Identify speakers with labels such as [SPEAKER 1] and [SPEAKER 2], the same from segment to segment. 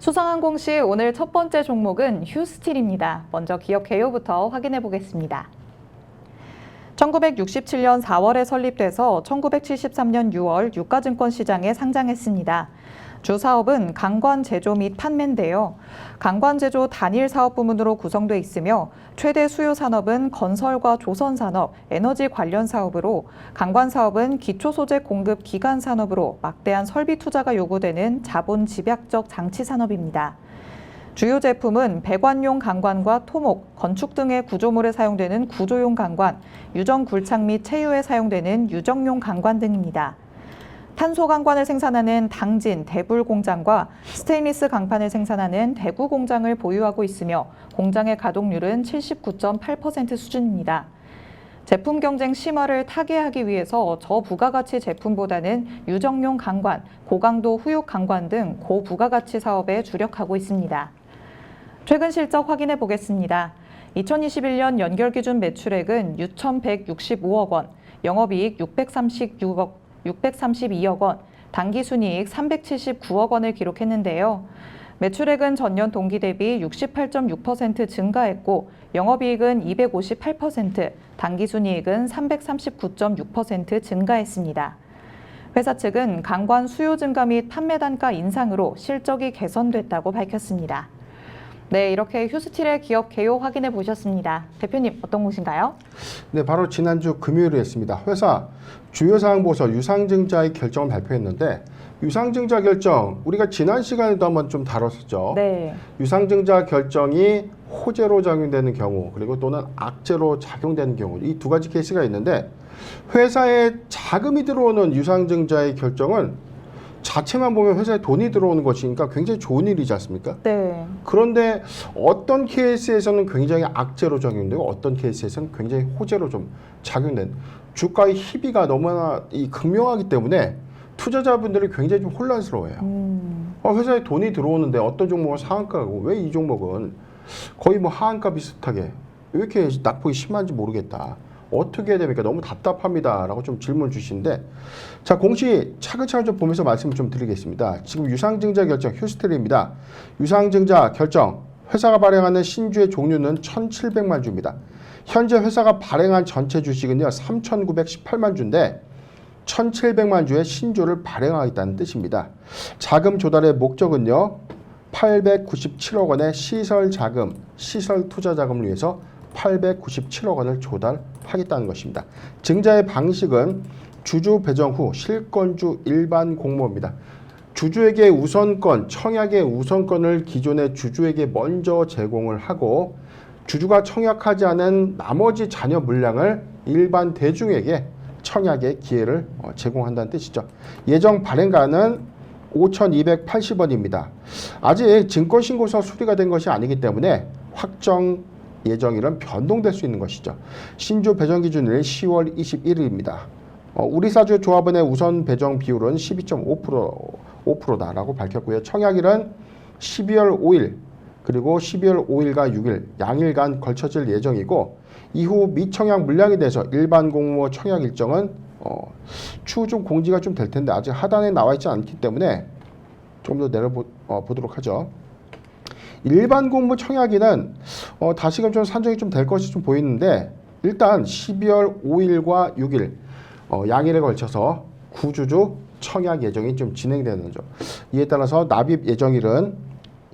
[SPEAKER 1] 수상항공시 오늘 첫 번째 종목은 휴스틸입니다. 먼저 기업 개요부터 확인해 보겠습니다. 1967년 4월에 설립돼서 1973년 6월 유가증권 시장에 상장했습니다. 주 사업은 강관 제조 및 판매인데요. 강관 제조 단일 사업 부문으로 구성돼 있으며 최대 수요 산업은 건설과 조선 산업, 에너지 관련 사업으로 강관 사업은 기초 소재 공급 기간 산업으로 막대한 설비 투자가 요구되는 자본 집약적 장치 산업입니다. 주요 제품은 배관용 강관과 토목, 건축 등의 구조물에 사용되는 구조용 강관, 유정 굴착 및 체유에 사용되는 유정용 강관 등입니다. 탄소 강관을 생산하는 당진, 대불 공장과 스테인리스 강판을 생산하는 대구 공장을 보유하고 있으며 공장의 가동률은 79.8% 수준입니다. 제품 경쟁 심화를 타개하기 위해서 저부가가치 제품보다는 유정용 강관, 고강도 후육 강관 등 고부가가치 사업에 주력하고 있습니다. 최근 실적 확인해 보겠습니다. 2021년 연결 기준 매출액은 6,165억 원, 영업이익 632억 원, 당기순이익 379억 원을 기록했는데요. 매출액은 전년 동기 대비 68.6% 증가했고 영업이익은 258%, 당기순이익은 339.6% 증가했습니다. 회사 측은 강관 수요 증가 및 판매 단가 인상으로 실적이 개선됐다고 밝혔습니다. 네, 이렇게 휴스틸의 기업 개요 확인해 보셨습니다. 대표님, 어떤 곳인가요?
[SPEAKER 2] 네, 바로 지난주 금요일에 했습니다. 회사 주요 사항 보고서 유상증자의 결정을 발표했는데 유상증자 결정, 우리가 지난 시간에도 한번 좀 다뤘었죠.
[SPEAKER 1] 네.
[SPEAKER 2] 유상증자 결정이 호재로 작용되는 경우 그리고 또는 악재로 작용되는 경우 이 두 가지 케이스가 있는데 회사에 자금이 들어오는 유상증자의 결정은 자체만 보면 회사에 돈이 들어오는 것이니까 굉장히 좋은 일이지 않습니까?
[SPEAKER 1] 네.
[SPEAKER 2] 그런데 어떤 케이스에서는 굉장히 악재로 작용되고 어떤 케이스에서는 굉장히 호재로 좀 작용된 주가의 희비가 너무나 극명하기 때문에 투자자분들이 굉장히 좀 혼란스러워해요. 회사에 돈이 들어오는데 어떤 종목은 상한가고 왜 이 종목은 거의 뭐 하한가 비슷하게 왜 이렇게 낙폭이 심한지 모르겠다. 어떻게 해야 됩니까? 너무 답답합니다. 라고 좀 질문 주시는데 자, 공시 차근차근 좀 보면서 말씀을 좀 드리겠습니다. 지금 유상증자 결정 휴스틸입니다. 유상증자 결정 회사가 발행하는 신주의 종류는 1,700만 주입니다. 현재 회사가 발행한 전체 주식은요 3,918만 주인데 1,700만 주의 신주를 발행하겠다는 뜻입니다. 자금 조달의 목적은요 897억 원의 시설 자금, 시설 투자 자금을 위해서 897억 원을 조달하겠다는 것입니다. 증자의 방식은 주주 배정 후 실권주 일반 공모입니다. 주주에게 우선권, 청약의 우선권을 기존의 주주에게 먼저 제공을 하고 주주가 청약하지 않은 나머지 잔여 물량을 일반 대중에게 청약의 기회를 제공한다는 뜻이죠. 예정 발행가는 5,280원입니다. 아직 증권신고서 수리가 된 것이 아니기 때문에 확정 예정일은 변동될 수 있는 것이죠. 신주 배정 기준일 10월 21일입니다. 우리사주 조합원의 우선 배정 비율은 12.5%다라고 밝혔고요. 청약일은 12월 5일 그리고 12월 5일과 6일 양일간 걸쳐질 예정이고 이후 미청약 물량에 대해서 일반 공모 청약 일정은 추후 좀 공지가 좀 될 텐데 아직 하단에 나와 있지 않기 때문에 좀 더 내려보도록 하죠. 일반 공모 청약일은 다시금 좀 산정이 좀 될 것이 좀 보이는데 일단 12월 5일과 6일 양일에 걸쳐서 구주주 청약 예정이 좀 진행되는 점. 이에 따라서 납입 예정일은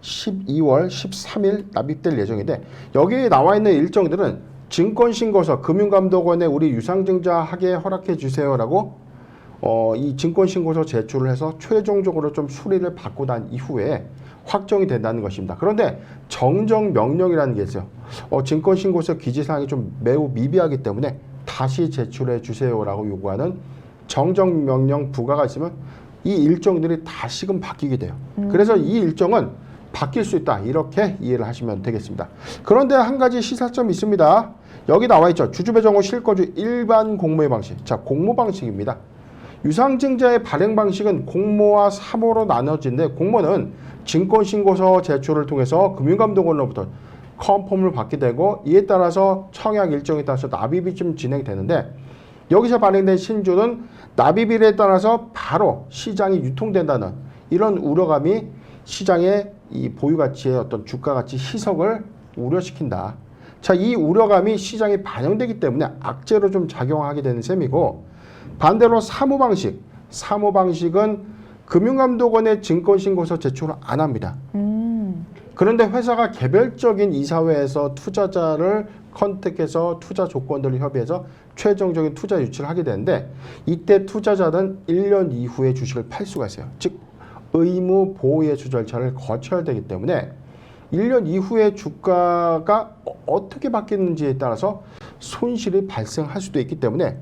[SPEAKER 2] 12월 13일 납입될 예정인데 여기에 나와 있는 일정들은 증권신고서 금융감독원에 우리 유상증자하게 허락해 주세요라고 이 증권신고서 제출을 해서 최종적으로 좀 수리를 받고 난 이후에 확정이 된다는 것입니다. 그런데 정정명령이라는 게 있어요. 증권신고서 기재사항이 좀 매우 미비하기 때문에 다시 제출해 주세요라고 요구하는 정정명령 부과가 있으면 이 일정들이 다시금 바뀌게 돼요. 그래서 이 일정은 바뀔 수 있다. 이렇게 이해를 하시면 되겠습니다. 그런데 한 가지 시사점이 있습니다. 여기 나와 있죠. 주주배정 후 실거주 일반 공모의 방식. 자, 공모 방식입니다. 유상증자의 발행 방식은 공모와 사모로 나눠지는데 공모는 증권신고서 제출을 통해서 금융감독원으로부터 컨펌을 받게 되고 이에 따라서 청약 일정에 따라서 납입이 좀 진행되는데 여기서 발행된 신주는 납입일에 따라서 바로 시장이 유통된다는 이런 우려감이 시장의 이 보유 가치의 어떤 주가 가치 희석을 우려시킨다. 자, 이 우려감이 시장에 반영되기 때문에 악재로 좀 작용하게 되는 셈이고, 반대로 사모방식은 금융감독원에 증권신고서 제출을 안 합니다. 그런데 회사가 개별적인 이사회에서 투자자를 컨택해서 투자 조건들을 협의해서 최종적인 투자 유치를 하게 되는데, 이때 투자자는 1년 이후에 주식을 팔 수가 있어요. 즉 의무 보호예주 절차를 거쳐야 되기 때문에 1년 이후에 주가가 어떻게 바뀌는지에 따라서 손실이 발생할 수도 있기 때문에,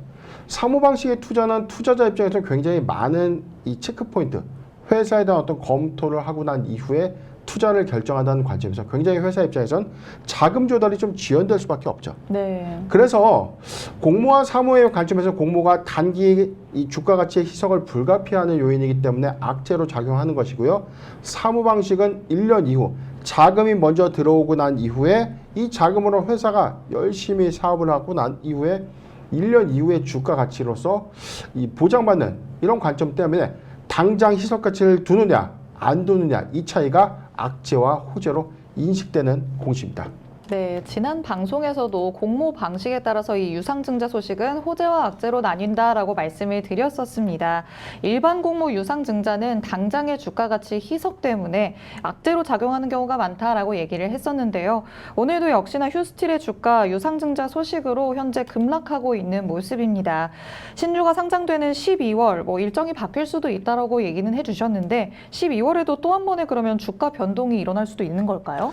[SPEAKER 2] 사모방식의 투자는 투자자 입장에서 굉장히 많은 이 체크포인트, 회사에 대한 어떤 검토를 하고 난 이후에 투자를 결정한다는 관점에서 굉장히 회사 입장에선 자금 조달이 좀 지연될 수밖에 없죠.
[SPEAKER 1] 네.
[SPEAKER 2] 그래서 공모와 사모의 관점에서 공모가 단기 이 주가 가치의 희석을 불가피하는 요인이기 때문에 악재로 작용하는 것이고요. 사모 방식은 1년 이후 자금이 먼저 들어오고 난 이후에 이 자금으로 회사가 열심히 사업을 하고 난 이후에 1년 이후의 주가 가치로서 이 보장받는 이런 관점 때문에 당장 희석 가치를 두느냐 안 두느냐, 이 차이가 악재와 호재로 인식되는 공시입니다.
[SPEAKER 1] 네, 지난 방송에서도 공모 방식에 따라서 이 유상증자 소식은 호재와 악재로 나뉜다라고 말씀을 드렸었습니다. 일반 공모 유상증자는 당장의 주가 가치 희석 때문에 악재로 작용하는 경우가 많다라고 얘기를 했었는데요. 오늘도 역시나 휴스틸의 주가 유상증자 소식으로 현재 급락하고 있는 모습입니다. 신주가 상장되는 12월 일정이 바뀔 수도 있다라고 얘기는 해주셨는데 12월에도 또 한 번의 그러면 주가 변동이 일어날 수도 있는 걸까요?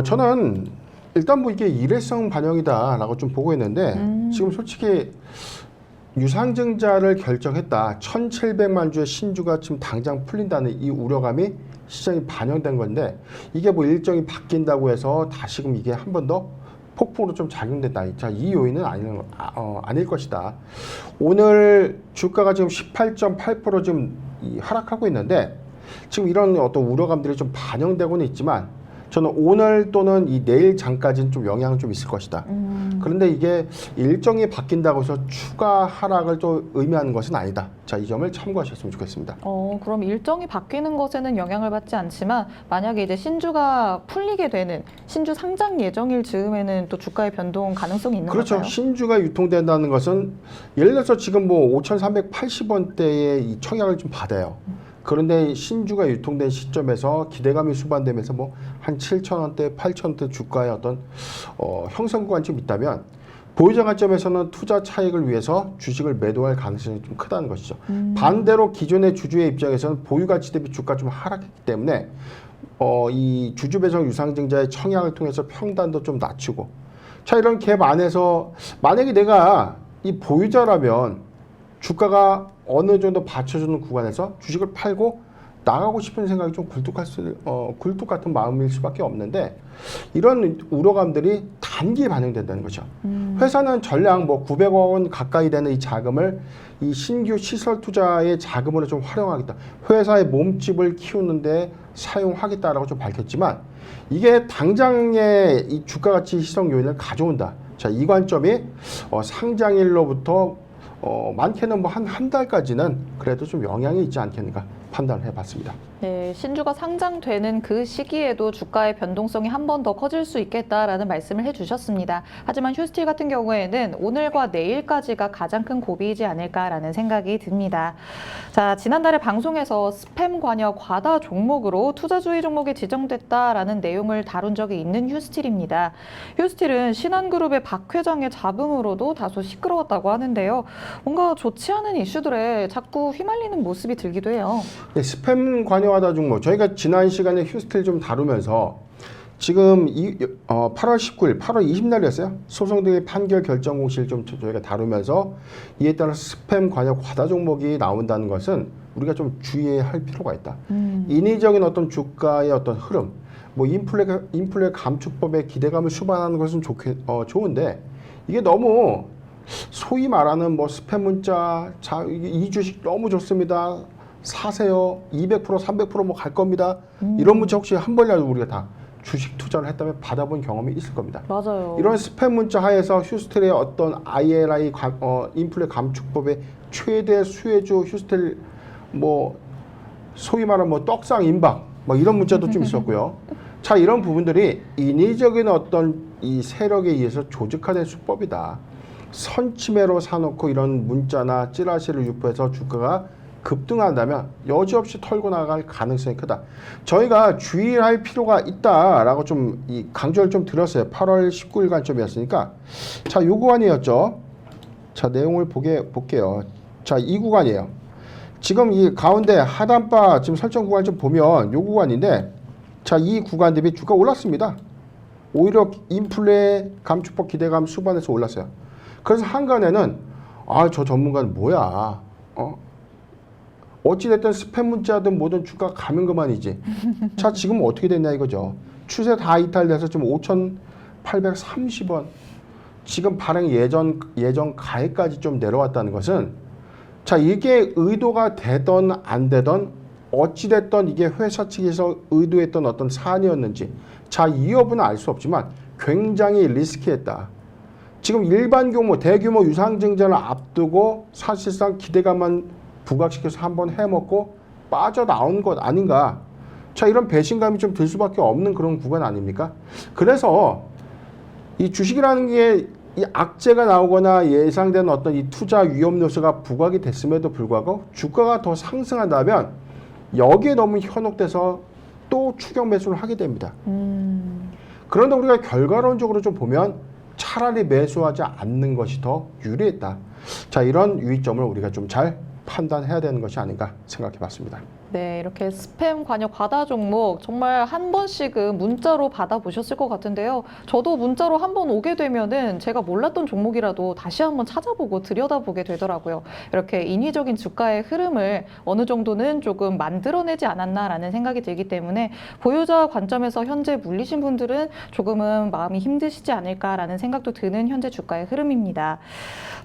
[SPEAKER 2] 저는 일단 뭐 이게 일회성 반영이다라고 좀 보고 있는데, 지금 솔직히 유상증자를 결정했다, 1,700만 주의 신주가 지금 당장 풀린다는 이 우려감이 시장에 반영된 건데, 이게 뭐 일정이 바뀐다고 해서 다시금 이게 한 번 더 폭풍으로 좀 작용된다. 자, 이 요인은 아닐 것이다. 오늘 주가가 지금 18.8% 지금 하락하고 있는데, 지금 이런 어떤 우려감들이 좀 반영되고는 있지만, 저는 오늘 또는 이 내일 장까지는 좀 영향은 좀 있을 것이다. 그런데 이게 일정이 바뀐다고 해서 추가 하락을 또 의미하는 것은 아니다. 자, 이 점을 참고하셨으면 좋겠습니다.
[SPEAKER 1] 그럼 일정이 바뀌는 것에는 영향을 받지 않지만 만약에 이제 신주가 풀리게 되는 신주 상장 예정일 즈음에는 또 주가의 변동 가능성이 있는
[SPEAKER 2] 그렇죠.
[SPEAKER 1] 걸까요?
[SPEAKER 2] 신주가 유통된다는 것은 예를 들어서 지금 뭐 5,380원대의 이 청약을 좀 받아요. 그런데 신주가 유통된 시점에서 기대감이 수반되면서 뭐 한 7,000원대, 8,000원대 주가의 어떤 형성 구간이 좀 있다면, 보유자 관점에서는 투자 차익을 위해서 주식을 매도할 가능성이 좀 크다는 것이죠. 반대로 기존의 주주의 입장에서는 보유 가치 대비 주가 좀 하락했기 때문에 이 주주 배정 유상증자의 청약을 통해서 평단도 좀 낮추고, 자, 이런 갭 안에서 만약에 내가 이 보유자라면 주가가 어느 정도 받쳐주는 구간에서 주식을 팔고 나가고 싶은 생각이 좀 굴뚝 같은 마음일 수밖에 없는데, 이런 우려감들이 단기에 반영된다는 거죠. 회사는 전량 뭐 900억 원 가까이 되는 이 자금을 이 신규 시설 투자의 자금으로 좀 활용하겠다, 회사의 몸집을 키우는데 사용하겠다라고 좀 밝혔지만, 이게 당장의 이 주가 가치 희석 요인을 가져온다. 자, 이 관점이 상장일로부터 많게는 뭐 한 달까지는 그래도 좀 영향이 있지 않겠는가 판단을 해봤습니다.
[SPEAKER 1] 네, 신주가 상장되는 그 시기에도 주가의 변동성이 한 번 더 커질 수 있겠다라는 말씀을 해주셨습니다. 하지만 휴스틸 같은 경우에는 오늘과 내일까지가 가장 큰 고비이지 않을까라는 생각이 듭니다. 자, 지난달에 방송에서 스팸 관여 과다 종목으로 투자주의 종목이 지정됐다라는 내용을 다룬 적이 있는 휴스틸입니다. 휴스틸은 신한그룹의 박 회장의 잡음으로도 다소 시끄러웠다고 하는데요. 뭔가 좋지 않은 이슈들에 자꾸 휘말리는 모습이 들기도 해요.
[SPEAKER 2] 네, 스팸 관여하다 종목, 저희가 지난 시간에 휴스틸 좀 다루면서 지금 8월 19일, 8월 20날이었어요. 소송 등의 판결 결정 공시를 좀 저희가 다루면서 이에 따라 스팸 관여 과다 종목이 나온다는 것은 우리가 좀 주의해야 할 필요가 있다. 인위적인 어떤 주가의 어떤 흐름, 뭐 인플레 감축법의 기대감을 수반하는 것은 좋은데, 이게 너무 소위 말하는 뭐 스팸 문자, 자, 이 주식 너무 좋습니다, 사세요, 200%, 300% 뭐 갈 겁니다, 이런 문자 혹시 한 번이라도 우리가 다 주식 투자를 했다면 받아본 경험이 있을 겁니다.
[SPEAKER 1] 맞아요.
[SPEAKER 2] 이런 스팸 문자 하에서 휴스틸의 어떤 ILI 인플레 감축법의 최대 수혜주 휴스틸 뭐 소위 말하는 뭐 떡상 임박 뭐 이런 문자도 좀 있었고요. 자, 이런 부분들이 인위적인 어떤 이 세력에 의해서 조직화된 수법이다. 선침해로 사놓고 이런 문자나 찌라시를 유포해서 주가가 급등한다면 여지없이 털고 나갈 가능성이 크다. 저희가 주의할 필요가 있다라고 좀 이 강조를 좀 드렸어요. 8월 19일 관점이었으니까. 자, 요 구간이었죠. 자, 내용을 볼게요. 자, 이 구간이에요. 지금 이 가운데 하단바 지금 설정 구간 좀 보면 요 구간인데, 자, 이 구간 대비 주가 올랐습니다. 오히려 인플레 감축법 기대감 수반에서 올랐어요. 그래서 한간에는 저 전문가는 뭐야? 어찌됐든 스팸 문자든 뭐든 주가 가면 그만이지. 자, 지금 어떻게 됐냐 이거죠. 추세 다 이탈돼서 지금 5,830원. 지금 발행 예전 가액까지 좀 내려왔다는 것은, 자, 이게 의도가 되던 안 되던 어찌됐던 이게 회사 측에서 의도했던 어떤 사안이었는지, 자, 이 여부는 알 수 없지만 굉장히 리스키했다. 지금 일반 규모, 대규모 유상증자를 앞두고 사실상 기대감만 부각시켜서 한번 해먹고 빠져나온 것 아닌가. 자, 이런 배신감이 좀 들 수밖에 없는 그런 구간 아닙니까? 그래서 이 주식이라는 게 이 악재가 나오거나 예상되는 어떤 이 투자 위험 요소가 부각이 됐음에도 불구하고 주가가 더 상승한다면 여기에 너무 현혹돼서 또 추격 매수를 하게 됩니다. 그런데 우리가 결과론적으로 좀 보면 차라리 매수하지 않는 것이 더 유리했다. 자, 이런 유의점을 우리가 좀 잘 판단해야 되는 것이 아닌가 생각해 봤습니다.
[SPEAKER 1] 네, 이렇게 스팸 관여 과다 종목 정말 한 번씩은 문자로 받아보셨을 것 같은데요. 저도 문자로 한 번 오게 되면은 제가 몰랐던 종목이라도 다시 한번 찾아보고 들여다보게 되더라고요. 이렇게 인위적인 주가의 흐름을 어느 정도는 조금 만들어내지 않았나라는 생각이 들기 때문에 보유자 관점에서 현재 물리신 분들은 조금은 마음이 힘드시지 않을까라는 생각도 드는 현재 주가의 흐름입니다.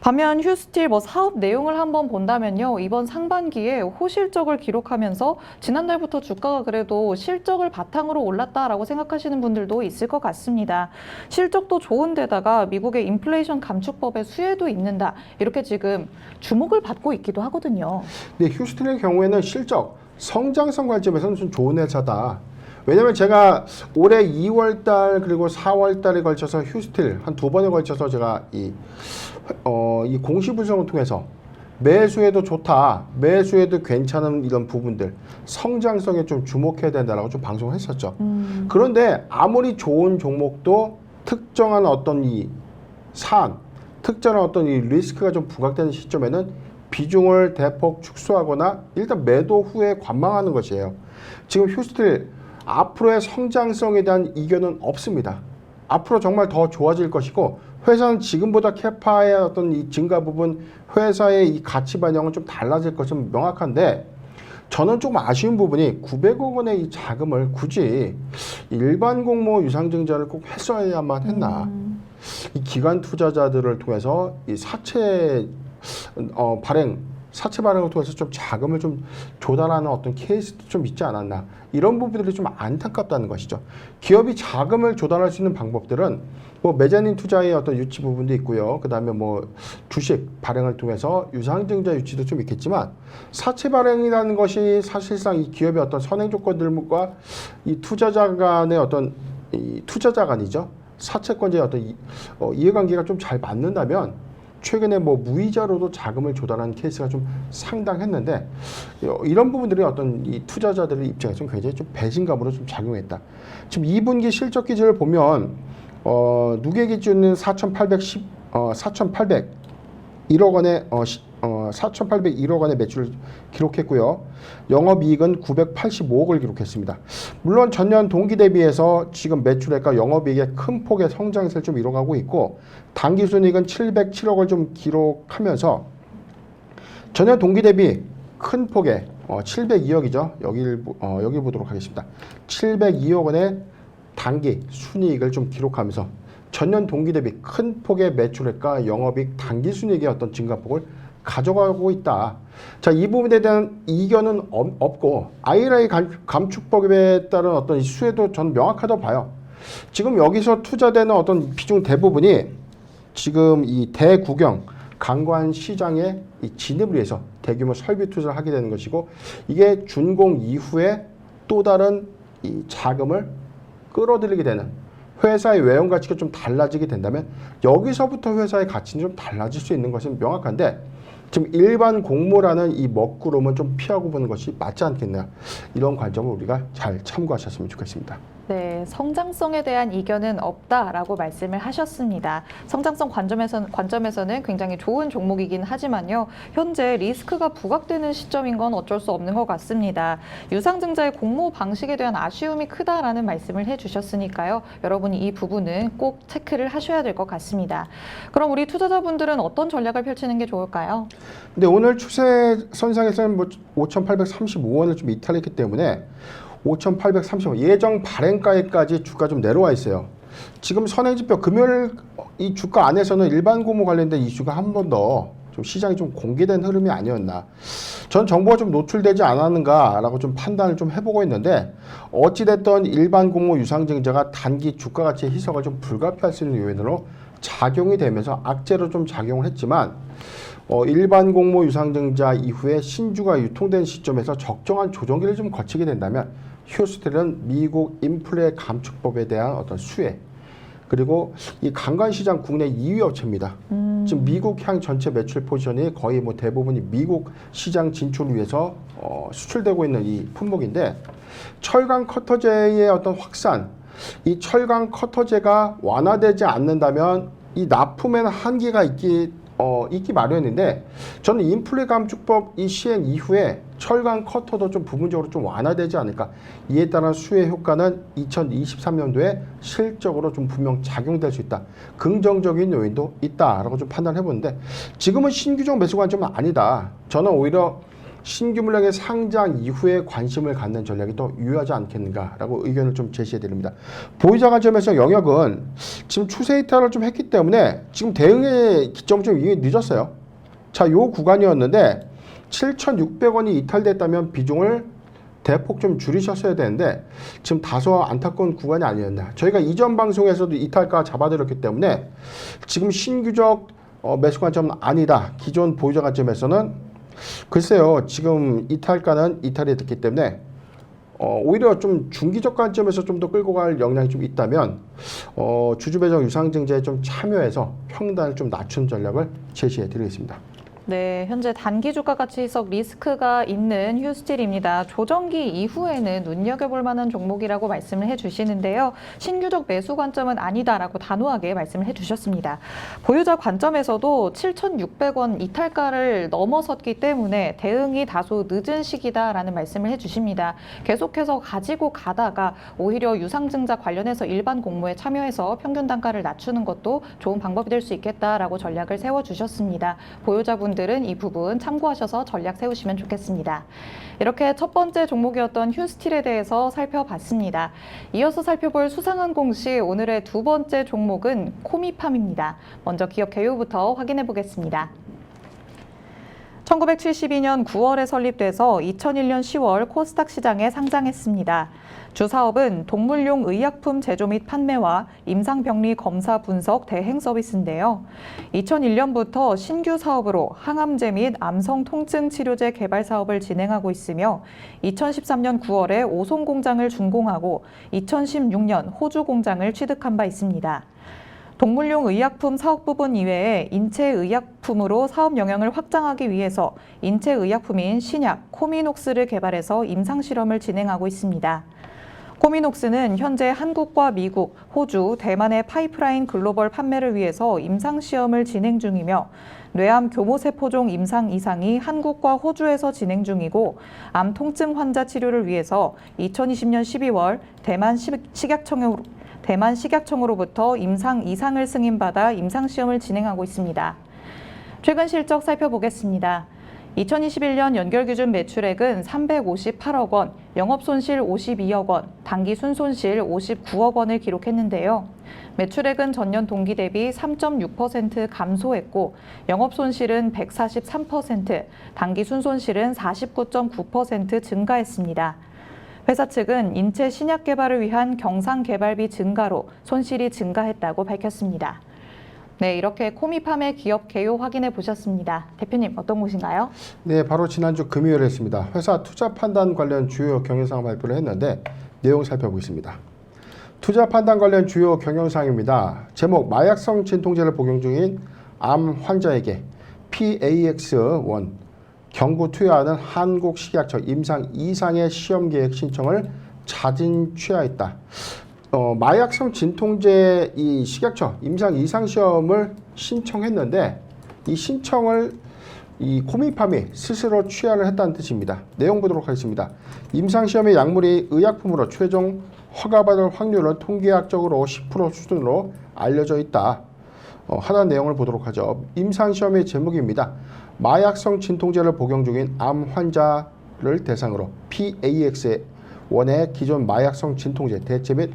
[SPEAKER 1] 반면 휴스틸 사업 내용을 한번 본다면요. 이번 상반기에 호실적을 기록하면서 지난달부터 주가가 그래도 실적을 바탕으로 올랐다라고 생각하시는 분들도 있을 것 같습니다. 실적도 좋은데다가 미국의 인플레이션 감축법의 수혜도 있는다. 이렇게 지금 주목을 받고 있기도 하거든요.
[SPEAKER 2] 근데 휴스틸의 경우에는 실적, 성장성 관점에서는 좀 좋은 회사다. 왜냐면 제가 올해 2월달 그리고 4월달에 걸쳐서 휴스틸 한 두 번에 걸쳐서 제가 이 공시 분석을 통해서 매수에도 좋다, 매수에도 괜찮은 이런 부분들, 성장성에 좀 주목해야 된다라고 좀 방송을 했었죠. 그런데 아무리 좋은 종목도 특정한 어떤 이 사안, 특정한 어떤 이 리스크가 좀 부각되는 시점에는 비중을 대폭 축소하거나 일단 매도 후에 관망하는 것이에요. 지금 휴스틸 앞으로의 성장성에 대한 이견은 없습니다. 앞으로 정말 더 좋아질 것이고, 회사는 지금보다 캐파의 어떤 이 증가 부분, 회사의 이 가치 반영은 좀 달라질 것은 명확한데, 저는 조금 아쉬운 부분이 900억 원의 이 자금을 굳이 일반 공모 유상증자를 꼭 했어야만 했나. 이 기관 투자자들을 통해서 이 사채 발행을 통해서 좀 자금을 좀 조달하는 어떤 케이스도 좀 있지 않았나. 이런 부분들이 좀 안타깝다는 것이죠. 기업이 자금을 조달할 수 있는 방법들은 메자닌 투자의 어떤 유치 부분도 있고요. 그 다음에 주식 발행을 통해서 유상증자 유치도 좀 있겠지만, 사채 발행이라는 것이 사실상 이 기업의 어떤 선행 조건들과 이 투자자 간의 어떤 투자자 간이죠. 사채권자의 어떤 이해관계가 좀 잘 맞는다면 최근에 무이자로도 자금을 조달하는 케이스가 좀 상당했는데, 이런 부분들이 어떤 이 투자자들의 입장에서 굉장히 좀 배신감으로 좀 작용했다. 지금 2분기 실적 기준을 보면 누계 기준은 4,801억 원의 4,801억 원의 매출을 기록했고요. 영업이익은 985억을 기록했습니다. 물론 전년 동기 대비해서 지금 매출액과 영업이익의 큰 폭의 성장세를 좀 이뤄가고 있고, 당기순이익은 707억을 좀 기록하면서 전년 동기 대비 큰 폭의 702억이죠. 여기 보도록 하겠습니다. 702억 원의 단기 순이익을 좀 기록하면서 전년 동기 대비 큰 폭의 매출액과 영업이익 단기 순이익의 어떤 증가폭을 가져가고 있다. 자, 이 부분에 대한 이견은 없고, IRA 감축법에 따른 어떤 수혜도 저는 명확하다고 봐요. 지금 여기서 투자되는 어떤 비중 대부분이 지금 이 대구경 강관 시장의 이 진입을 위해서 대규모 설비 투자를 하게 되는 것이고, 이게 준공 이후에 또 다른 이 자금을 끌어들이게 되는, 회사의 외형 가치가 좀 달라지게 된다면 여기서부터 회사의 가치는 좀 달라질 수 있는 것은 명확한데, 지금 일반 공모라는 이 먹구름은 좀 피하고 보는 것이 맞지 않겠나, 이런 관점을 우리가 잘 참고하셨으면 좋겠습니다.
[SPEAKER 1] 네, 성장성에 대한 이견은 없다라고 말씀을 하셨습니다. 성장성 관점에서는 굉장히 좋은 종목이긴 하지만요. 현재 리스크가 부각되는 시점인 건 어쩔 수 없는 것 같습니다. 유상증자의 공모 방식에 대한 아쉬움이 크다라는 말씀을 해주셨으니까요. 여러분이 이 부분은 꼭 체크를 하셔야 될 것 같습니다. 그럼 우리 투자자분들은 어떤 전략을 펼치는 게 좋을까요?
[SPEAKER 2] 근데 오늘 추세 선상에서는 5,835원을 좀 이탈했기 때문에 5,830원 예정 발행가에까지 주가 좀 내려와 있어요. 지금 선행지표 금요일 이 주가 안에서는 일반 공모 관련된 이슈가 한 번 더 좀 시장이 좀 공개된 흐름이 아니었나. 전 정보가 좀 노출되지 않았는가라고 좀 판단을 좀 해보고 있는데, 어찌됐든 일반 공모 유상증자가 단기 주가 가치의 희석을 좀 불가피할 수 있는 요인으로 작용이 되면서 악재로 좀 작용을 했지만, 일반 공모 유상증자 이후에 신주가 유통된 시점에서 적정한 조정기를 좀 거치게 된다면 휴스텔은 미국 인플레 감축법에 대한 어떤 수혜, 그리고 이 강간시장 국내 2위 업체입니다. 지금 미국 향 전체 매출 포지션이 거의 대부분이 미국 시장 진출을 위해서 수출되고 있는 이 품목인데, 철강 커터제의 어떤 확산, 이 철강 커터제가 완화되지 않는다면 이 납품에는 한계가 있기 마련인데, 저는 인플레 감축법 이 시행 이후에 철강 커터도 좀 부분적으로 좀 완화되지 않을까. 이에 따른 수혜 효과는 2023년도에 실적으로 좀 분명 작용될 수 있다. 긍정적인 요인도 있다라고 좀 판단해 보는데, 지금은 신규적 매수 관점은 아니다. 저는 오히려 신규 물량의 상장 이후에 관심을 갖는 전략이 더 유효하지 않겠는가라고 의견을 좀 제시해 드립니다. 보유자 관점에서 영역은 지금 추세 이탈을 좀 했기 때문에 지금 대응의 기점이 좀 이게 늦었어요. 자, 요 구간이었는데 7,600원이 이탈됐다면 비중을 대폭 좀 줄이셨어야 되는데 지금 다소 안타까운 구간이 아니었나. 저희가 이전 방송에서도 이탈가 잡아드렸기 때문에 지금 신규적 매수 관점은 아니다. 기존 보유자 관점에서는 글쎄요, 지금 이탈가는 이탈이 됐기 때문에 오히려 좀 중기적 관점에서 좀 더 끌고 갈 역량이 좀 있다면 주주배정 유상증자에 좀 참여해서 평단을 좀 낮춘 전략을 제시해 드리겠습니다.
[SPEAKER 1] 네, 현재 단기 주가 가치 희석 리스크가 있는 휴스틸입니다. 조정기 이후에는 눈여겨볼 만한 종목이라고 말씀을 해주시는데요. 신규적 매수 관점은 아니다라고 단호하게 말씀을 해주셨습니다. 보유자 관점에서도 7,600원 이탈가를 넘어섰기 때문에 대응이 다소 늦은 시기다라는 말씀을 해주십니다. 계속해서 가지고 가다가 오히려 유상증자 관련해서 일반 공모에 참여해서 평균 단가를 낮추는 것도 좋은 방법이 될 수 있겠다라고 전략을 세워주셨습니다. 보유자분 들은 이 부분 참고하셔서 전략 세우시면 좋겠습니다. 이렇게 첫 번째 종목이었던 휴스틸에 대해서 살펴봤습니다. 이어서 살펴볼 수상한 공시 오늘의 두 번째 종목은 코미팜입니다. 먼저 기업 개요부터 확인해 보겠습니다. 1972년 9월에 설립돼서 2001년 10월 코스닥 시장에 상장했습니다. 주 사업은 동물용 의약품 제조 및 판매와 임상병리 검사 분석 대행 서비스인데요. 2001년부터 신규 사업으로 항암제 및 암성 통증 치료제 개발 사업을 진행하고 있으며 2013년 9월에 오송 공장을 준공하고 2016년 호주 공장을 취득한 바 있습니다. 동물용 의약품 사업 부분 이외에 인체의약품으로 사업 영역을 확장하기 위해서 인체의약품인 신약 코미녹스를 개발해서 임상실험을 진행하고 있습니다. 코미녹스는 현재 한국과 미국, 호주, 대만의 파이프라인 글로벌 판매를 위해서 임상시험을 진행 중이며 뇌암 교모세포종 임상 이상이 한국과 호주에서 진행 중이고 암 통증 환자 치료를 위해서 2020년 12월 대만 식약청으로부터 임상 이상을 승인받아 임상시험을 진행하고 있습니다. 최근 실적 살펴보겠습니다. 2021년 연결기준 매출액은 358억 원, 영업손실 52억 원, 당기 순손실 59억 원을 기록했는데요. 매출액은 전년 동기 대비 3.6% 감소했고 영업손실은 143%, 당기 순손실은 49.9% 증가했습니다. 회사 측은 인체 신약 개발을 위한 경상 개발비 증가로 손실이 증가했다고 밝혔습니다. 네, 이렇게 코미팜의 기업 개요 확인해 보셨습니다. 대표님 어떤 곳인가요?
[SPEAKER 2] 네, 바로 지난주 금요일에 했습니다. 회사 투자 판단 관련 주요 경영상 발표를 했는데 내용 살펴보겠습니다. 투자 판단 관련 주요 경영사항입니다. 제목, 마약성 진통제를 복용 중인 암 환자에게 PAX-1 경구 투여하는 한국식약처 임상 2상의 시험 계획 신청을 자진 취하했다. 마약성 진통제 이 식약처 임상 2상 시험을 신청했는데 이 신청을 이 코미팜이 스스로 취하를 했다는 뜻입니다. 내용 보도록 하겠습니다. 임상시험의 약물이 의약품으로 최종 허가받을 확률은 통계학적으로 10% 수준으로 알려져 있다. 하단 내용을 보도록 하죠. 임상시험의 제목입니다. 마약성 진통제를 복용 중인 암 환자를 대상으로 PAX-1의 기존 마약성 진통제 대체 및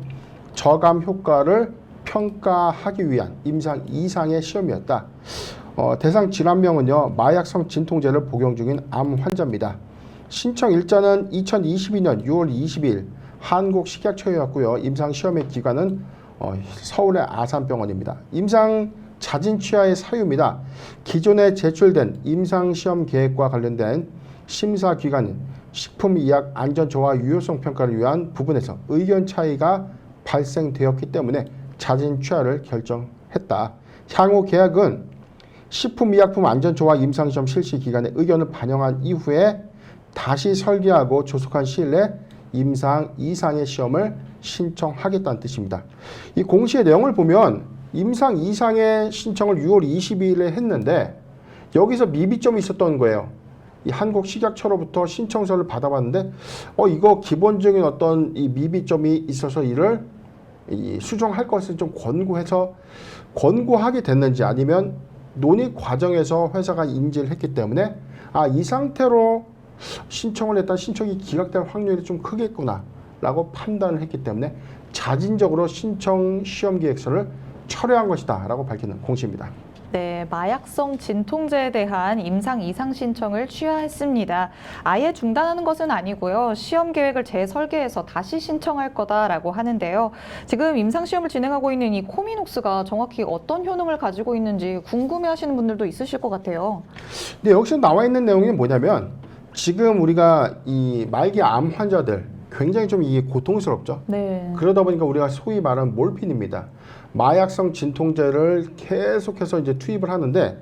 [SPEAKER 2] 저감 효과를 평가하기 위한 임상 2상의 시험이었다. 대상 질환명은요, 마약성 진통제를 복용 중인 암 환자입니다. 신청 일자는 2022년 6월 22일 한국식약처였고요. 임상 시험의 기관은 서울의 아산병원입니다. 임상 자진 취하의 사유입니다. 기존에 제출된 임상 시험 계획과 관련된 심사 기관은 식품의약안전처와 유효성 평가를 위한 부분에서 의견 차이가 발생되었기 때문에 자진 취하를 결정했다. 향후 계약은 식품의약품안전처와 임상시험 실시 기간의 의견을 반영한 이후에 다시 설계하고 조속한 시일 내 임상 2상의 시험을 신청하겠다는 뜻입니다. 이 공시의 내용을 보면 임상 2상의 신청을 6월 22일에 했는데 여기서 미비점이 있었던 거예요. 이 한국식약처로부터 신청서를 받아봤는데 이거 기본적인 어떤 이 미비점이 있어서 이를 수정할 것을 좀 권고하게 됐는지 아니면 논의 과정에서 회사가 인지를 했기 때문에 이 상태로 신청을 했다 신청이 기각될 확률이 좀 크겠구나 라고 판단을 했기 때문에 자진적으로 신청 시험 계획서를 철회한 것이다 라고 밝히는 공시입니다.
[SPEAKER 1] 네, 마약성 진통제에 대한 임상 2상 신청을 취하했습니다. 아예 중단하는 것은 아니고요. 시험 계획을 재설계해서 다시 신청할 거다라고 하는데요. 지금 임상 시험을 진행하고 있는 이 코미녹스가 정확히 어떤 효능을 가지고 있는지 궁금해하시는 분들도 있으실 것 같아요.
[SPEAKER 2] 네, 여기서 나와 있는 내용이 뭐냐면 지금 우리가 이 말기 암 환자들 굉장히 좀 이게 고통스럽죠.
[SPEAKER 1] 네.
[SPEAKER 2] 그러다 보니까 우리가 소위 말하는 몰핀입니다. 마약성 진통제를 계속해서 이제 투입을 하는데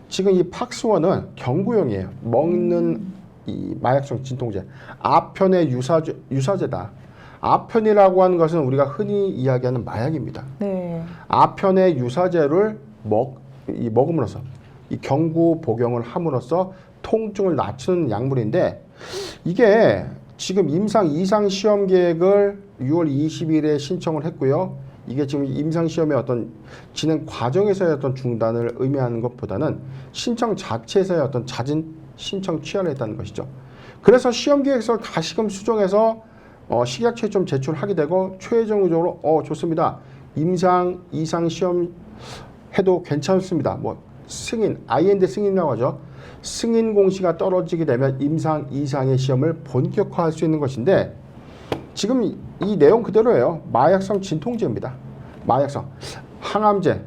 [SPEAKER 2] 지금 이 팍스원은 경구용이에요. 먹는 이 마약성 진통제. 아편의 유사제다. 아편이라고 하는 것은 우리가 흔히 이야기하는 마약입니다.
[SPEAKER 1] 네.
[SPEAKER 2] 아편의 유사제를 먹음으로써 이 경구 복용을 함으로써 통증을 낮추는 약물인데 이게 지금 임상 2상 시험 계획을 6월 20일에 신청을 했고요. 이게 지금 임상시험의 어떤 진행 과정에서의 어떤 중단을 의미하는 것보다는 신청 자체에서의 어떤 자진 신청 취하를 했다는 것이죠. 그래서 시험 계획서를 다시금 수정해서 식약처에 좀 제출하게 되고 최종적으로 좋습니다. 임상 2상 시험 해도 괜찮습니다. 승인, IND 승인이라고 하죠. 승인 공시가 떨어지게 되면 임상 2상의 시험을 본격화할 수 있는 것인데 지금 이 내용 그대로예요. 마약성 진통제입니다. 마약성 항암제,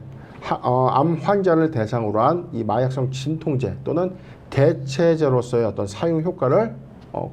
[SPEAKER 2] 암 환자를 대상으로 한 이 마약성 진통제 또는 대체제로서의 어떤 사용 효과를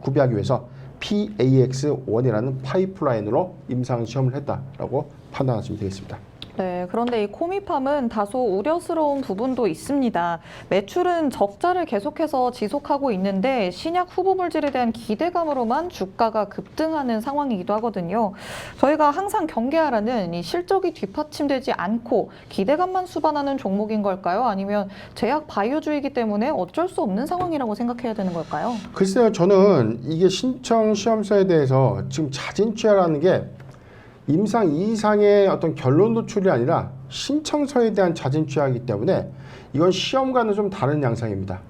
[SPEAKER 2] 구비하기 위해서 PAX-1이라는 파이프라인으로 임상 시험을 했다라고 판단하시면 되겠습니다.
[SPEAKER 1] 네, 그런데 이 코미팜은 다소 우려스러운 부분도 있습니다. 매출은 적자를 계속해서 지속하고 있는데 신약 후보 물질에 대한 기대감으로만 주가가 급등하는 상황이기도 하거든요. 저희가 항상 경계하라는 이 실적이 뒷받침되지 않고 기대감만 수반하는 종목인 걸까요? 아니면 제약 바이오주의이기 때문에 어쩔 수 없는 상황이라고 생각해야 되는 걸까요?
[SPEAKER 2] 글쎄요, 저는 이게 신청 시험서에 대해서 지금 자진 취하라는 게 임상 2상의 어떤 결론 도출이 아니라 신청서에 대한 자진 취하이기 때문에 이건 시험과는 좀 다른 양상입니다.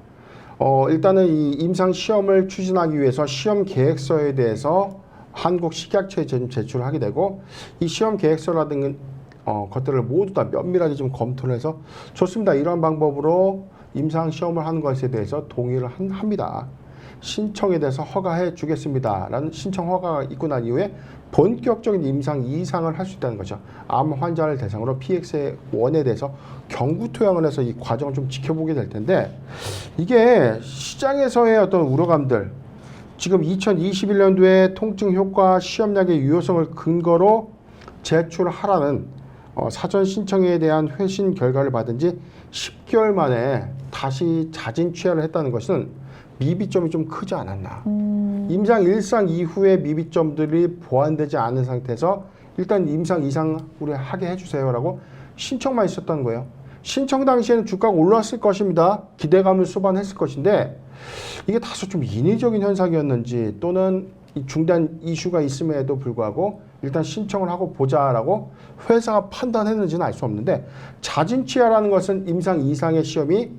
[SPEAKER 2] 일단은 이 임상 시험을 추진하기 위해서 시험 계획서에 대해서 한국식약처에 제출을 하게 되고 이 시험 계획서라든 것들을 모두 다 면밀하게 좀 검토를 해서 좋습니다. 이러한 방법으로 임상 시험을 하는 것에 대해서 동의를 합니다. 신청에 대해서 허가해 주겠습니다라는 신청 허가가 있고 난 이후에 본격적인 임상 이상을 할 수 있다는 거죠. 암 환자를 대상으로 PXA1에 대해서 경구 투약을 해서 이 과정을 좀 지켜보게 될 텐데, 이게 시장에서의 어떤 우려감들, 지금 2021년도에 통증 효과 시험약의 유효성을 근거로 제출하라는 사전 신청에 대한 회신 결과를 받은 지 10개월 만에 다시 자진 취하를 했다는 것은 미비점이 좀 크지 않았나. 임상 1상 이후에 미비점들이 보완되지 않은 상태에서 일단 임상 2상 우리 하게 해주세요라고 신청만 있었던 거예요. 신청 당시에는 주가가 올랐을 것입니다. 기대감을 수반했을 것인데 이게 다소 좀 인위적인 현상이었는지, 또는 이 중대한 이슈가 있음에도 불구하고 일단 신청을 하고 보자라고 회사가 판단했는지는 알 수 없는데, 자진 취하라는 것은 임상 2상의 시험이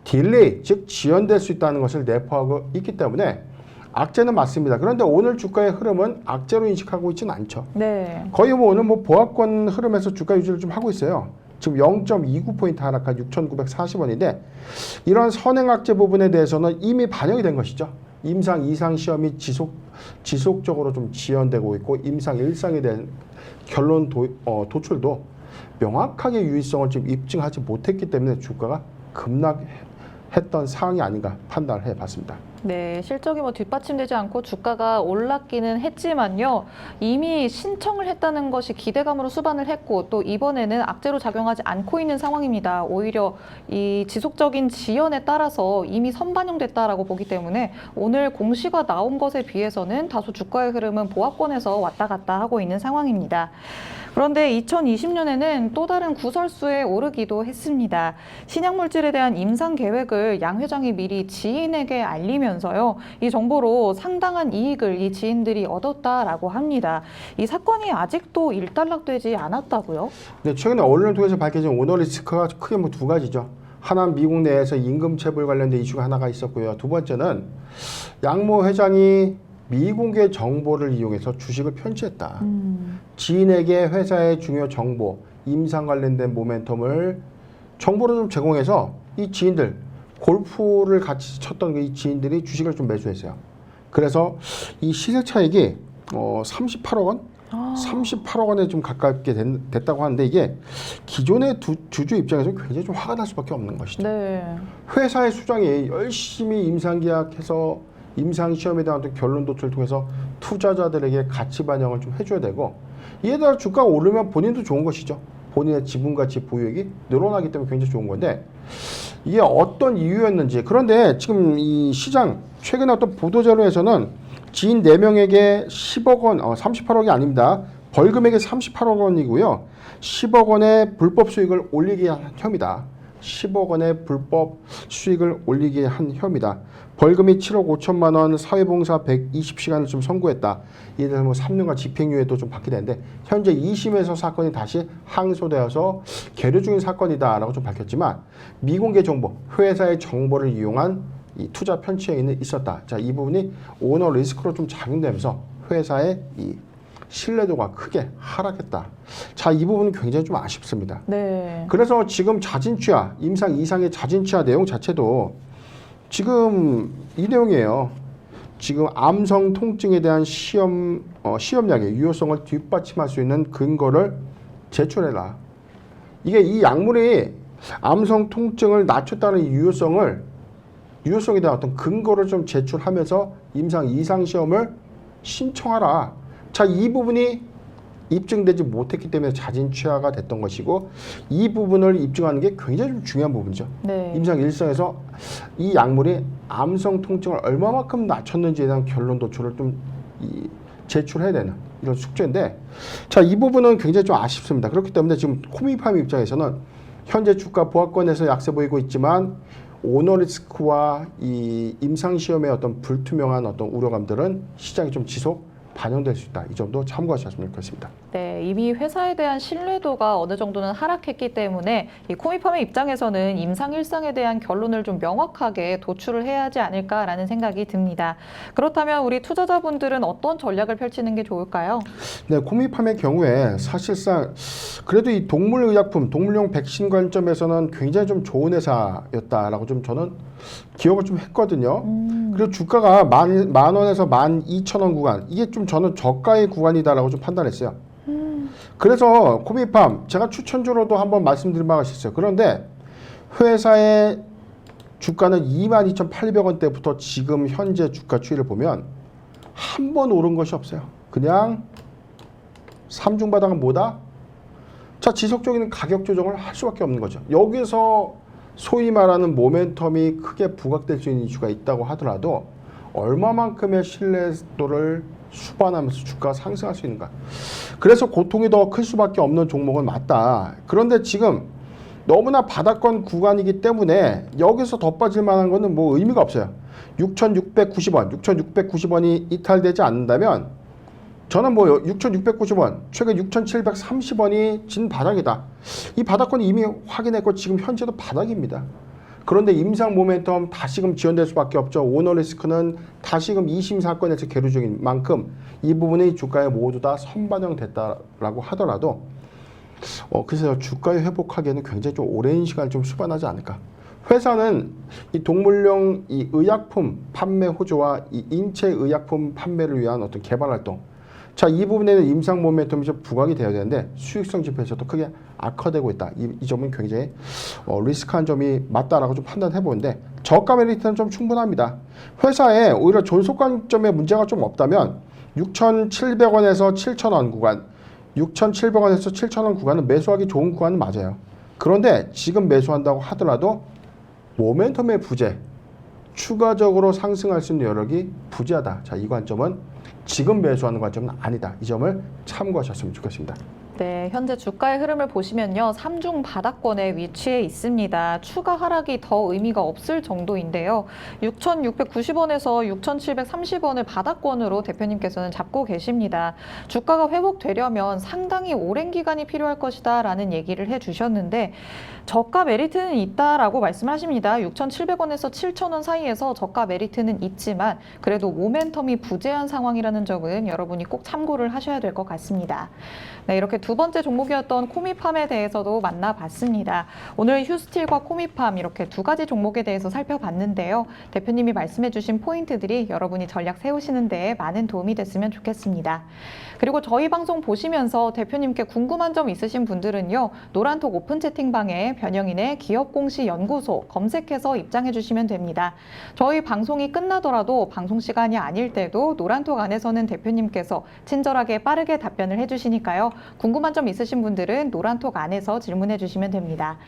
[SPEAKER 2] 딜레이, 즉 지연될 수 있다는 것을 내포하고 있기 때문에 악재는 맞습니다. 그런데 오늘 주가의 흐름은 악재로 인식하고 있지는 않죠.
[SPEAKER 1] 네.
[SPEAKER 2] 거의 뭐 오늘 뭐 보합권 흐름에서 주가 유지를 좀 하고 있어요. 지금 0.29포인트 하락한 6,940원인데 이런 선행 악재 부분에 대해서는 이미 반영이 된 것이죠. 임상 2상 시험이 지속적으로 좀 지연되고 있고, 임상 1상에 대한 결론 도출도 명확하게 유의성을 지금 입증하지 못했기 때문에 주가가 급락했던 상황이 아닌가 판단을 해봤습니다.
[SPEAKER 1] 네, 실적이 뭐 뒷받침되지 않고 주가가 올랐기는 했지만요. 이미 신청을 했다는 것이 기대감으로 수반을 했고, 또 이번에는 악재로 작용하지 않고 있는 상황입니다. 오히려 이 지속적인 지연에 따라서 이미 선반영됐다라고 보기 때문에 오늘 공시가 나온 것에 비해서는 다소 주가의 흐름은 보합권에서 왔다 갔다 하고 있는 상황입니다. 그런데 2020년에는 또 다른 구설수에 오르기도 했습니다. 신약물질에 대한 임상 계획을 양 회장이 미리 지인에게 알리면서요. 이 정보로 상당한 이익을 이 지인들이 얻었다라고 합니다. 이 사건이 아직도 일단락되지 않았다고요?
[SPEAKER 2] 네, 최근에 언론을 통해서 밝혀진 오너 리스크가 크게 뭐 두 가지죠. 하나는 미국 내에서 임금 체불 관련된 이슈가 하나가 있었고요. 두 번째는 양모 회장이 미공개 정보를 이용해서 주식을 편취했다. 지인에게 회사의 중요 정보, 임상 관련된 모멘텀을 정보를 좀 제공해서 이 지인들, 골프를 같이 쳤던 이 지인들이 주식을 좀 매수했어요. 그래서 이 시세 차익이 38억 원? 38억 원에 좀 가깝게 됐다고 하는데, 이게 기존의 주주 입장에서 굉장히 좀 화가 날 수밖에 없는 것이죠.
[SPEAKER 1] 네.
[SPEAKER 2] 회사의 수장이 열심히 임상 계약해서 임상 시험에 대한 어떤 결론 도출을 통해서 투자자들에게 가치 반영을 좀 해줘야 되고, 이에 따라 주가가 오르면 본인도 좋은 것이죠. 본인의 지분 가치 보유액이 늘어나기 때문에 굉장히 좋은 건데, 이게 어떤 이유였는지. 그런데 지금 이 시장 최근에 어떤 보도자료에서는 지인 4명에게 10억 원, 38억이 아닙니다. 벌금액이 38억 원이고요. 10억 원의 불법 수익을 올리게 한 혐의다. 10억 원의 불법 수익을 올리게 한 혐의다. 벌금이 7억 5천만 원, 사회봉사 120시간을 좀 선고했다. 이에 대해서 뭐 3년간 집행유예도 좀 받게 되는데, 현재 2심에서 사건이 다시 항소되어서 계류 중인 사건이다라고 좀 밝혔지만, 미공개 정보, 회사의 정보를 이용한 이 투자 편취 행위는 있었다. 자, 이 부분이 오너 리스크로 좀 작용되면서 회사의 이 신뢰도가 크게 하락했다. 자, 이 부분은 굉장히 좀 아쉽습니다.
[SPEAKER 1] 네.
[SPEAKER 2] 그래서 지금 자진 취하, 임상 2상의 자진 취하 내용 자체도 지금 이 내용이에요. 지금 암성 통증에 대한 시험약의 유효성을 뒷받침할 수 있는 근거를 제출해라. 이게 이 약물이 암성 통증을 낮췄다는 이 유효성에 대한 어떤 근거를 좀 제출하면서 임상 2상 시험을 신청하라. 자, 이 부분이 입증되지 못했기 때문에 자진 취하가 됐던 것이고, 이 부분을 입증하는 게 굉장히 좀 중요한 부분이죠.
[SPEAKER 1] 네.
[SPEAKER 2] 임상 1상에서 이 약물이 암성 통증을 얼마만큼 낮췄는지에 대한 결론 도출을 좀 제출해야 되는 이런 숙제인데, 자, 이 부분은 굉장히 좀 아쉽습니다. 그렇기 때문에 지금 코미팜 입장에서는 현재 주가 보합권에서 약세 보이고 있지만, 오너 리스크와 이 임상 시험의 어떤 불투명한 어떤 우려감들은 시장이 좀 지속 반영될 수 있다. 이 점도 참고하셨으면 좋겠습니다.
[SPEAKER 1] 네, 이미 회사에 대한 신뢰도가 어느 정도는 하락했기 때문에 이 코미팜의 입장에서는 임상 1상에 대한 결론을 좀 명확하게 도출을 해야 하지 않을까라는 생각이 듭니다. 그렇다면 우리 투자자분들은 어떤 전략을 펼치는 게 좋을까요?
[SPEAKER 2] 네, 코미팜의 경우에 사실상 그래도 이 동물의약품, 동물용 백신 관점에서는 굉장히 좀 좋은 회사였다라고 좀 저는 기억을 좀 했거든요. 그리고 주가가 만 원에서 12,000원 구간, 이게 좀 저는 저가의 구간이다라고 좀 판단했어요. 그래서 코미팜 제가 추천주로도 한번 말씀드린 바가 있었어요. 그런데 회사의 주가는 22,800원대부터 지금 현재 주가 추이를 보면 한 번 오른 것이 없어요. 그냥 삼중바닥은 뭐다? 자, 지속적인 가격 조정을 할 수밖에 없는 거죠. 여기서 소위 말하는 모멘텀이 크게 부각될 수 있는 이슈가 있다고 하더라도 얼마만큼의 신뢰도를 수반하면서 주가가 상승할 수 있는가. 그래서 고통이 더 클 수밖에 없는 종목은 맞다. 그런데 지금 너무나 바닥권 구간이기 때문에 여기서 더 빠질 만한 거는 뭐 의미가 없어요. 6,690원이 이탈되지 않는다면 저는 뭐 6,690원, 최근 6,730원이 진 바닥이다. 이 바닥권 이미 확인했고 지금 현재도 바닥입니다. 그런데 임상 모멘텀 다시금 지연될 수밖에 없죠. 오너 리스크는 다시금 2심 사건에서 계류 중인 만큼 이 부분이 주가에 모두 다 선반영됐다라고 하더라도 글쎄요, 주가에 회복하기에는 굉장히 좀 오랜 시간을 좀 수반하지 않을까. 회사는 이 동물용 이 의약품 판매 호조와 이 인체 의약품 판매를 위한 어떤 개발 활동, 자, 이 부분에는 임상 모멘텀이 좀 부각이 되어야 되는데 수익성 지표에서도 크게 악화되고 있다. 이 점은 굉장히 리스크한 점이 맞다라고 좀 판단해 보는데 저가 메리트는 좀 충분합니다. 회사에 오히려 존속관점에 문제가 좀 없다면 6,700원에서 7,000원 구간, 6,700원에서 7,000원 구간은 매수하기 좋은 구간은 맞아요. 그런데 지금 매수한다고 하더라도 모멘텀의 부재, 추가적으로 상승할 수 있는 여력이 부재하다. 자, 이 관점은 지금 매수하는 관점은 아니다. 이 점을 참고하셨으면 좋겠습니다.
[SPEAKER 1] 네, 현재 주가의 흐름을 보시면요. 3중 바닥권에 위치해 있습니다. 추가 하락이 더 의미가 없을 정도인데요. 6,690원에서 6,730원을 바닥권으로 대표님께서는 잡고 계십니다. 주가가 회복되려면 상당히 오랜 기간이 필요할 것이다 라는 얘기를 해주셨는데 저가 메리트는 있다라고 말씀하십니다. 6,700원에서 7,000원 사이에서 저가 메리트는 있지만 그래도 모멘텀이 부재한 상황이라는 점은 여러분이 꼭 참고를 하셔야 될 것 같습니다. 네, 이렇게 두 번째 종목이었던 코미팜에 대해서도 만나봤습니다. 오늘 휴스틸과 코미팜 이렇게 두 가지 종목에 대해서 살펴봤는데요. 대표님이 말씀해주신 포인트들이 여러분이 전략 세우시는 데 많은 도움이 됐으면 좋겠습니다. 그리고 저희 방송 보시면서 대표님께 궁금한 점 있으신 분들은요. 노란톡 오픈 채팅방에 변영인의 기업공시연구소 검색해서 입장해 주시면 됩니다. 저희 방송이 끝나더라도 방송 시간이 아닐 때도 노란톡 안에서는 대표님께서 친절하게 빠르게 답변을 해주시니까요. 궁금한 점 있으신 분들은 노란톡 안에서 질문해 주시면 됩니다.